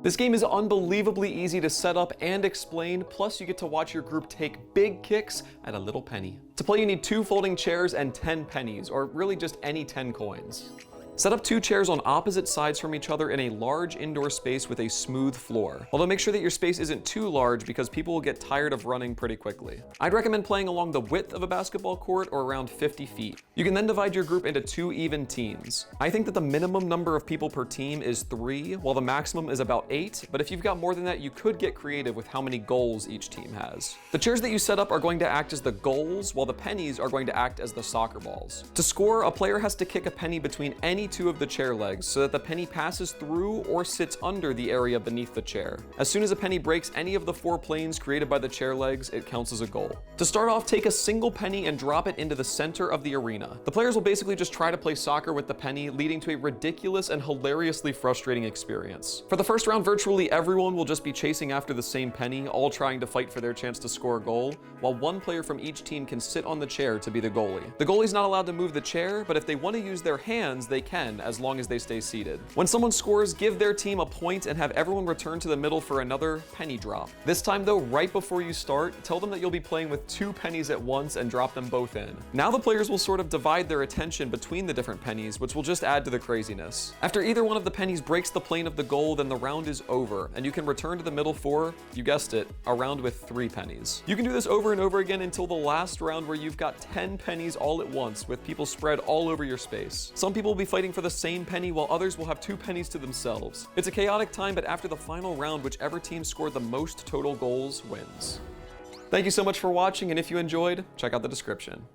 This game is unbelievably easy to set up and explain, plus you get to watch your group take big kicks at a little penny. To play, you need 2 folding chairs and 10 pennies, or really just any 10 coins. Set up 2 chairs on opposite sides from each other in a large indoor space with a smooth floor. Although make sure that your space isn't too large because people will get tired of running pretty quickly. I'd recommend playing along the width of a basketball court or around 50 feet. You can then divide your group into 2 even teams. I think that the minimum number of people per team is 3, while the maximum is about 8, but if you've got more than that, you could get creative with how many goals each team has. The chairs that you set up are going to act as the goals, while the pennies are going to act as the soccer balls. To score, a player has to kick a penny between any 2 of the chair legs so that the penny passes through or sits under the area beneath the chair. As soon as a penny breaks any of the 4 planes created by the chair legs, it counts as a goal. To start off, take a single penny and drop it into the center of the arena. The players will basically just try to play soccer with the penny, leading to a ridiculous and hilariously frustrating experience. For the first round, virtually everyone will just be chasing after the same penny, all trying to fight for their chance to score a goal, while 1 player from each team can sit on the chair to be the goalie. The goalie's not allowed to move the chair, but if they want to use their hands, they can, as long as they stay seated. When someone scores, give their team a point and have everyone return to the middle for another penny drop. This time though, right before you start, tell them that you'll be playing with 2 pennies at once and drop them both in. Now the players will sort of divide their attention between the different pennies, which will just add to the craziness. After either one of the pennies breaks the plane of the goal, then the round is over, and you can return to the middle for, you guessed it, a round with 3 pennies. You can do this over and over again until the last round where you've got 10 pennies all at once, with people spread all over your space. Some people will be fighting for the same penny, while others will have 2 pennies to themselves. It's a chaotic time, but after the final round, whichever team scored the most total goals wins. Thank you so much for watching, and if you enjoyed, check out the description.